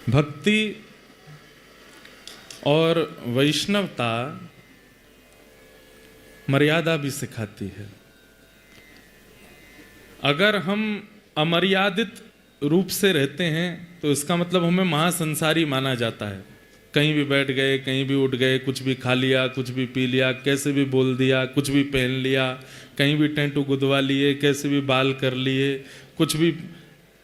भक्ति और वैष्णवता मर्यादा भी सिखाती है। अगर हम अमर्यादित रूप से रहते हैं तो इसका मतलब हमें महासंसारी माना जाता है। कहीं भी बैठ गए, कहीं भी उठ गए, कुछ भी खा लिया, कुछ भी पी लिया, कैसे भी बोल दिया, कुछ भी पहन लिया, कहीं भी टेंटू गुदवा लिए, कैसे भी बाल कर लिए, कुछ भी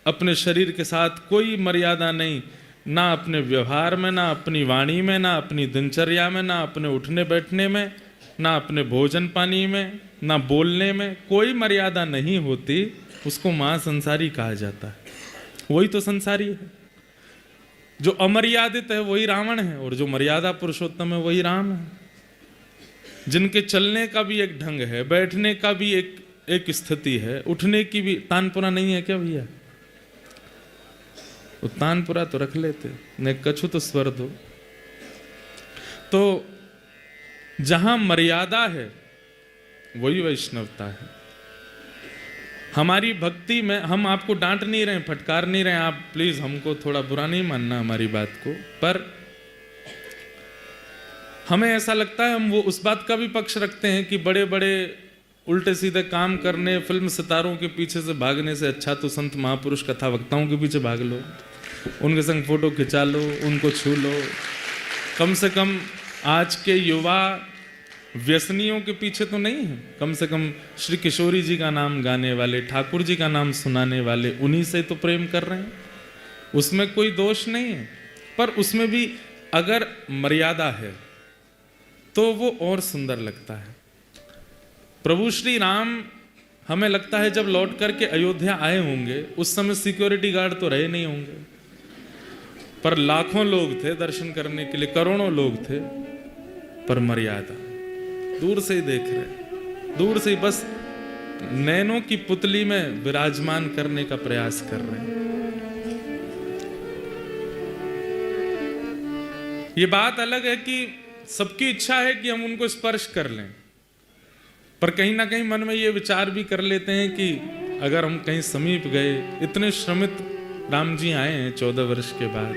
अपने शरीर के साथ कोई मर्यादा नहीं, ना अपने व्यवहार में, ना अपनी वाणी में, ना अपनी दिनचर्या में, ना अपने उठने बैठने में, ना अपने भोजन पानी में, ना बोलने में, कोई मर्यादा नहीं होती, उसको महासंसारी कहा जाता है। वही तो संसारी है। जो अमर्यादित है वही रावण है और जो मर्यादा पुरुषोत्तम है वही राम है। जिनके चलने का भी एक ढंग है, बैठने का भी एक स्थिति है, उठने की भी। तानपुरा नहीं है क्या भैया? वो तानपुरा तो रख लेते, न कछु तो स्वर दो। तो जहां मर्यादा है वही वैष्णवता है। हमारी भक्ति में हम आपको डांट नहीं रहे, फटकार नहीं रहे, आप प्लीज हमको थोड़ा बुरा नहीं मानना हमारी बात को, पर हमें ऐसा लगता है, हम वो उस बात का भी पक्ष रखते हैं कि बड़े बड़े उल्टे सीधे काम करने, फिल्म सितारों के पीछे से भागने से अच्छा तो संत महापुरुष कथा वक्ताओं के पीछे भाग लो, उनके संग फोटो खिंचा लो, उनको छू लो। कम से कम आज के युवा व्यसनियों के पीछे तो नहीं है, कम से कम श्री किशोरी जी का नाम गाने वाले, ठाकुर जी का नाम सुनाने वाले, उन्हीं से तो प्रेम कर रहे हैं। उसमें कोई दोष नहीं है, पर उसमें भी अगर मर्यादा है तो वो और सुंदर लगता है। प्रभु श्री राम, हमें लगता है जब लौट करके अयोध्या आए होंगे उस समय सिक्योरिटी गार्ड तो रहे नहीं होंगे, पर लाखों लोग थे दर्शन करने के लिए, करोड़ों लोग थे, पर मर्यादा। दूर से ही देख रहे, दूर से ही बस नैनों की पुतली में विराजमान करने का प्रयास कर रहे हैं। ये बात अलग है कि सबकी इच्छा है कि हम उनको स्पर्श कर लें, पर कहीं ना कहीं मन में ये विचार भी कर लेते हैं कि अगर हम कहीं समीप गए, इतने श्रमित राम जी आए हैं 14 वर्ष के बाद,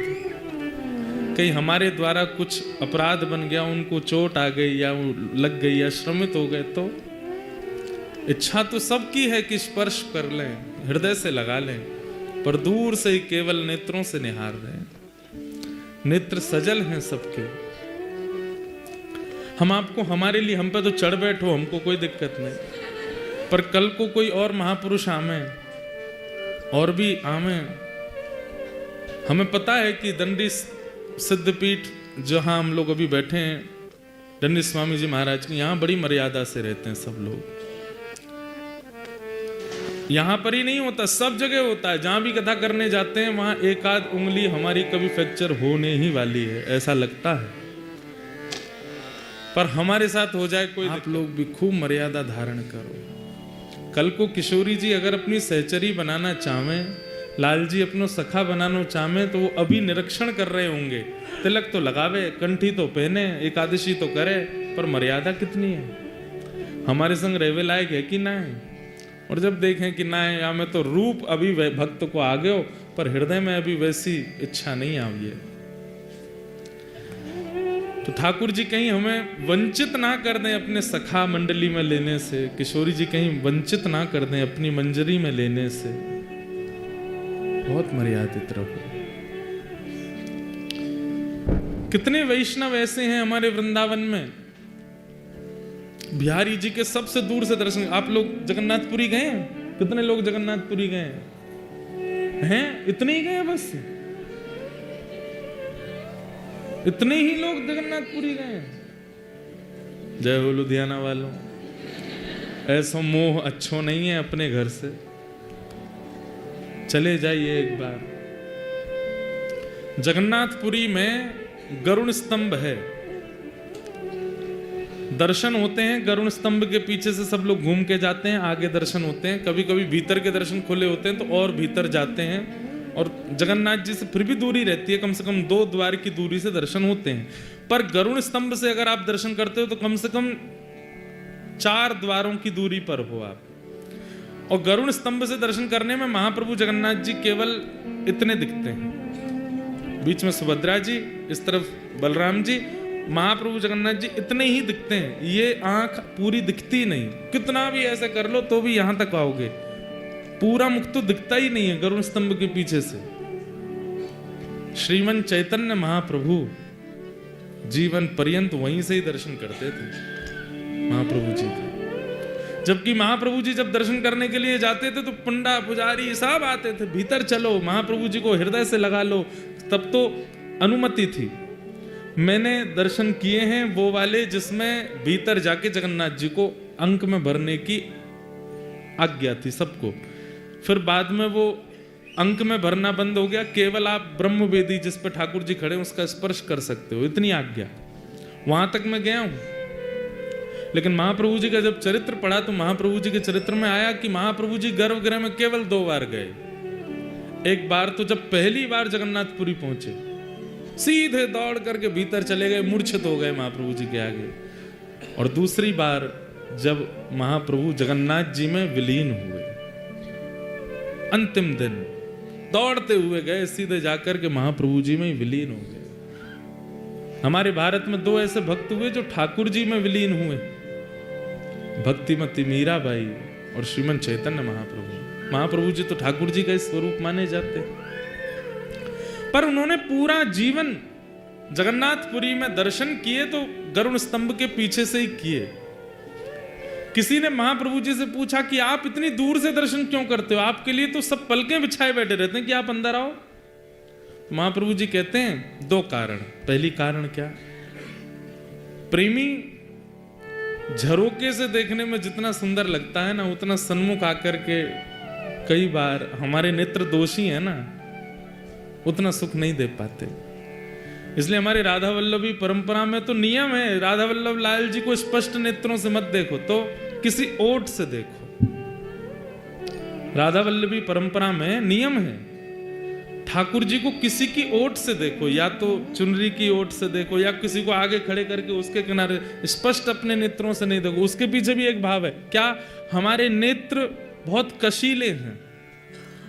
कहीं हमारे द्वारा कुछ अपराध बन गया, उनको चोट आ गई या लग गई या श्रमित हो गए, तो इच्छा तो सबकी है कि स्पर्श कर लें, हृदय से लगा लें, पर दूर से ही केवल नेत्रों से निहार रहे हैं। नेत्र सजल हैं सबके। हम आपको, हमारे लिए, हम पे तो चढ़ बैठो, हमको कोई दिक्कत नहीं, पर कल को कोई और महापुरुष आवे और भी आवे। हमें पता है कि दंडी सिद्धपीठ जहां हम लोग अभी बैठे हैं, दंडी स्वामी जी महाराज की, यहां बड़ी मर्यादा से रहते हैं सब लोग। यहां पर ही नहीं होता, सब जगह होता है। जहां भी कथा करने जाते हैं वहां एक आध उंगली हमारी कभी फ्रैक्चर होने ही वाली है, ऐसा लगता है, पर हमारे साथ हो जाए कोई। आप लोग भी खूब मर्यादा धारण करो। कल को किशोरी जी अगर अपनी सहचरी बनाना चाहें, लाल जी अपनो सखा बनाना चाहें, तो वो अभी निरीक्षण कर रहे होंगे, तिलक तो लगावे, कंठी तो पहने, एकादशी तो करे, पर मर्यादा कितनी है, हमारे संग रहवे लायक है कि ना है। और जब देखें कि ना है, या में तो रूप अभी भक्त को आ गयो, पर हृदय में अभी वैसी इच्छा नहीं आई है। तो ठाकुर जी कहीं हमें वंचित ना कर दें अपने सखा मंडली में लेने से, किशोरी जी कहीं वंचित ना कर दें अपनी मंजरी में लेने से। बहुत मर्यादित रहो। कितने वैष्णव ऐसे हैं हमारे वृंदावन में, बिहारी जी के सबसे दूर से दर्शन। आप लोग जगन्नाथपुरी गए हैं? कितने लोग जगन्नाथपुरी गए हैं? इतने ही गए बस? इतने ही लोग जगन्नाथपुरी गए हैं? जय हो लुधियाना वालों। ऐसा मोह अच्छो नहीं है अपने घर से, चले जाइए एक बार। जगन्नाथपुरी में गरुड़ स्तंभ है, दर्शन होते हैं। गरुड़ स्तंभ के पीछे से सब लोग घूम के जाते हैं, आगे दर्शन होते हैं। कभी कभी भीतर के दर्शन खुले होते हैं तो और भीतर जाते हैं, और जगन्नाथ जी से फिर भी दूरी रहती है, कम से कम 2 द्वार की दूरी से दर्शन होते हैं। पर गरुड़ स्तंभ से अगर आप दर्शन करते हो तो कम से कम 4 द्वारों की दूरी पर हो आप। और गरुड़ स्तंभ से दर्शन करने में महाप्रभु जगन्नाथ जी केवल इतने दिखते हैं, बीच में सुभद्रा जी, इस तरफ बलराम जी, महाप्रभु जगन्नाथ जी इतने ही दिखते हैं, ये आंख पूरी दिखती नहीं, कितना भी ऐसे कर लो तो भी यहां तक आओगे, पूरा मुख तो दिखता ही नहीं है गरुड़ स्तंभ के पीछे से। श्रीमन चैतन्य महाप्रभु जीवन पर्यंत वहीं से ही दर्शन करते थे महाप्रभु जी का। जबकि महाप्रभु जी जब दर्शन करने के लिए जाते थे तो पंडा पुजारी सब आते थे, भीतर चलो महाप्रभु जी को हृदय से लगा लो, तब तो अनुमति थी। मैंने दर्शन किए हैं वो वाले जिसमें भीतर जाके जगन्नाथ जी को अंक में भरने की आज्ञा थी सबको, फिर बाद में वो अंक में भरना बंद हो गया, केवल आप ब्रह्म वेदी जिस पे ठाकुर जी खड़े हैं उसका स्पर्श कर सकते हो, इतनी आज्ञा। वहां तक मैं गया हूं। लेकिन महाप्रभु जी का जब चरित्र पढ़ा तो महाप्रभु जी के चरित्र में आया कि महाप्रभु जी गर्भगृह में केवल 2 बार गए। एक बार तो जब पहली बार जगन्नाथपुरी पहुंचे, सीधे दौड़ करके भीतर चले गए, मूर्छित हो गए महाप्रभु जी के आगे। और दूसरी बार जब महाप्रभु जगन्नाथ जी में विलीन हुए, अंतिम दिन दौड़ते हुए गए, सीधे जाकर के महाप्रभु जी में विलीन हो गए। हमारे भारत में 2 ऐसे भक्त हुए जो ठाकुर जी में विलीन हुए, भक्तिमती मीराबाई और श्रीमन चैतन्य महाप्रभु। महाप्रभु जी तो ठाकुर जी का स्वरूप माने जाते, पर उन्होंने पूरा जीवन जगन्नाथपुरी में दर्शन किए तो गरुड़ स्तंभ के पीछे से ही किए। किसी ने महाप्रभु जी से पूछा कि आप इतनी दूर से दर्शन क्यों करते हो, आपके लिए तो सब पलकें बिछाए बैठे रहते हैं कि आप अंदर आओ। तो महाप्रभु जी कहते हैं 2 कारण। पहली कारण क्या, प्रेमी झरोके से देखने में जितना सुंदर लगता है ना, उतना सन्मुख आकर के कई बार हमारे नेत्र दोषी है ना, उतना सुख नहीं दे पाते। इसलिए हमारे राधा वल्लभी परंपरा में तो नियम है, राधा वल्लभ लाल जी को स्पष्ट नेत्रों से मत देखो, तो किसी ओट से देखो। राधा वल्लभी परंपरा में नियम है, ठाकुर जी को किसी की ओट से देखो, या तो चुनरी की ओट से देखो, या किसी को आगे खड़े करके उसके किनारे, स्पष्ट अपने नेत्रों से नहीं देखो। उसके पीछे भी एक भाव है, क्या हमारे नेत्र बहुत कशीले हैं,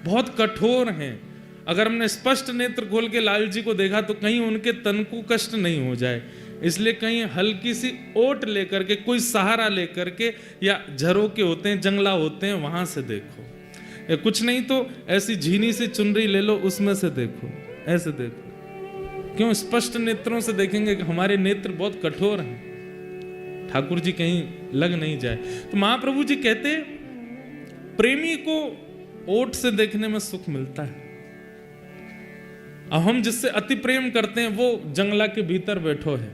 बहुत कठोर हैं। अगर हमने स्पष्ट नेत्र खोल के लाल जी को देखा तो कहीं उनके तन को कष्ट नहीं हो जाए, इसलिए कहीं हल्की सी ओट लेकर के, कोई सहारा लेकर के, या झरोके होते हैं, जंगला होते हैं, वहां से देखो। या कुछ नहीं तो ऐसी झीनी सी चुनरी ले लो, उसमें से देखो, ऐसे देखो। क्यों? स्पष्ट नेत्रों से देखेंगे कि हमारे नेत्र बहुत कठोर हैं, ठाकुर जी कहीं लग नहीं जाए। तो महाप्रभु जी कहते प्रेमी को ओट से देखने में सुख मिलता है। अब हम जिससे अति प्रेम करते हैं वो जंगला के भीतर बैठो है,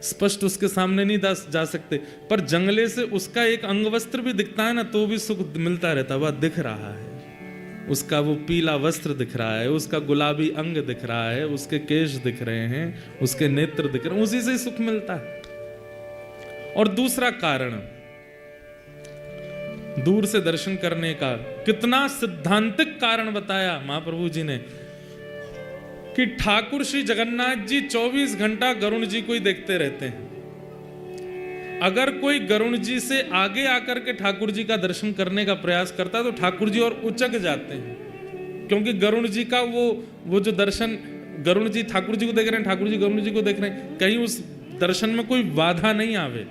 स्पष्ट उसके सामने नहीं जा सकते, पर जंगले से उसका एक अंगवस्त्र भी दिखता है ना, तो भी सुख मिलता रहता है। वह दिख रहा है, उसका वो पीला वस्त्र दिख रहा है, उसका गुलाबी अंग दिख रहा है, उसके केश दिख रहे हैं, उसके नेत्र दिख रहे हैं, उसी से सुख मिलता है। और दूसरा कारण, दूर से दर्शन करने का कितना सिद्धांतिक कारण बताया महाप्रभु जी ने कि ठाकुर श्री जगन्नाथ जी 24 घंटा गरुण जी को ही देखते रहते हैं। अगर कोई गरुण जी से आगे आकर के ठाकुर जी का दर्शन करने का प्रयास करता है तो ठाकुर जी और उचक जाते हैं, क्योंकि गरुण जी का वो जो दर्शन, गरुण जी ठाकुर जी को देख रहे हैं, ठाकुर जी गरुण जी को देख रहे हैं, कहीं उस दर्शन में कोई बाधा नहीं आवे।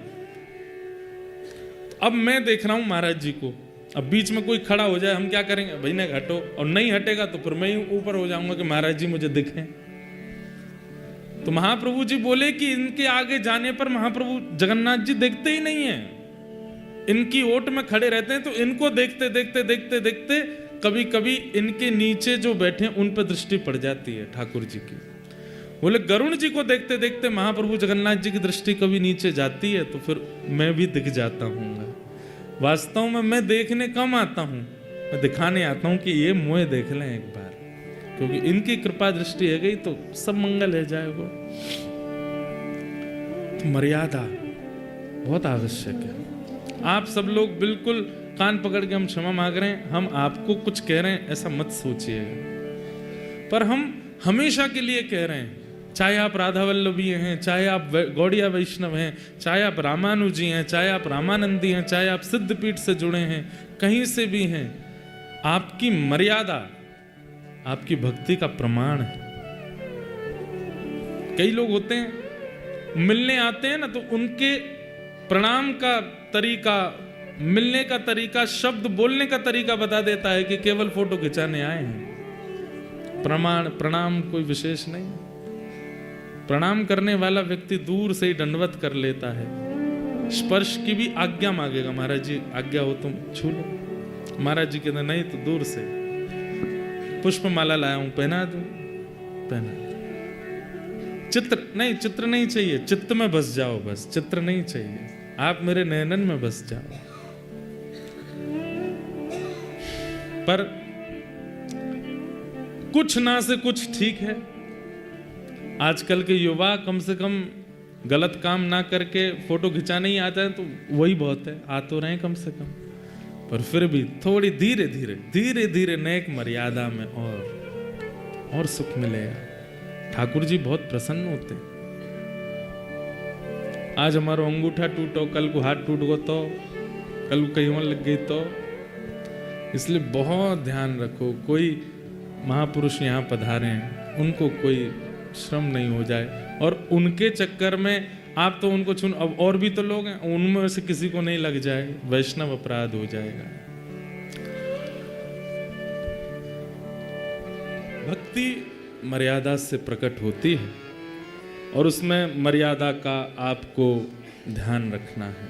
अब मैं देख रहा हूं महाराज जी को, अब बीच में कोई खड़ा हो जाए, हम क्या करेंगे, भाई ने हटो, और नहीं हटेगा तो फिर मैं ही ऊपर हो जाऊंगा कि महाराज जी मुझे दिखें। तो महाप्रभु जी बोले कि इनके आगे जाने पर महाप्रभु जगन्नाथ जी देखते ही नहीं है, इनकी ओट में खड़े रहते हैं, तो इनको देखते देखते देखते देखते कभी कभी इनके नीचे जो बैठे हैं उन पर दृष्टि पड़ जाती है ठाकुर जी की। बोले गरुण जी को देखते देखते महाप्रभु जगन्नाथ जी की दृष्टि कभी नीचे जाती है, तो फिर मैं भी दिख जाता हूँ। वास्तव में मैं देखने कम आता हूँ, मैं दिखाने आता हूँ कि ये मुझे देख लें एक बार, क्योंकि इनकी कृपा दृष्टि है गई तो सब मंगल है जाएगा। तो मर्यादा बहुत आवश्यक है। आप सब लोग बिल्कुल कान पकड़ के हम क्षमा मांग रहे हैं, हम आपको कुछ कह रहे हैं ऐसा मत सोचिएगा, पर हम हमेशा के लिए कह रहे हैं, चाहे आप राधा वल्लभी हैं, चाहे आप गौड़िया वैष्णव हैं, चाहे आप रामानुजी हैं, चाहे आप रामानंदी हैं, चाहे आप सिद्धपीठ से जुड़े हैं, कहीं से भी हैं, आपकी मर्यादा आपकी भक्ति का प्रमाण है। कई लोग होते हैं मिलने आते हैं ना, तो उनके प्रणाम का तरीका, मिलने का तरीका, शब्द बोलने का तरीका बता देता है कि केवल फोटो खिंचाने आए हैं। प्रणाम कोई विशेष नहीं। प्रणाम करने वाला व्यक्ति दूर से ही दंडवत कर लेता है, स्पर्श की भी आज्ञा मांगेगा, महाराज जी आज्ञा हो तुम छू लो। महाराज जी कहते नहीं तो दूर से पुष्पमाला लाया हूं, पहना दूं, पहना। चित्र नहीं चाहिए, चित्त में बस जाओ, बस चित्र नहीं चाहिए, आप मेरे नयनन में बस जाओ। पर कुछ ना से कुछ ठीक है। आजकल के युवा कम से कम गलत काम ना करके फोटो खिंचाने ही आ जाए तो वही बहुत है। आ तो रहे कम से कम, पर फिर भी थोड़ी धीरे धीरे नेक मर्यादा में और सुख मिलेगा। ठाकुर जी बहुत प्रसन्न होते हैं। आज हमारा अंगूठा टूटो, कल को हाथ टूट गो तो, कल को कहीं और लग गई तो, इसलिए बहुत ध्यान रखो। कोई महापुरुष यहाँ पधारे हैं, उनको कोई श्रम नहीं हो जाए, और उनके चक्कर में आप तो उनको चुन, अब और भी तो लोग हैं, उनमें से किसी को नहीं लग जाए, वैष्णव अपराध हो जाएगा। भक्ति मर्यादा से प्रकट होती है और उसमें मर्यादा का आपको ध्यान रखना है।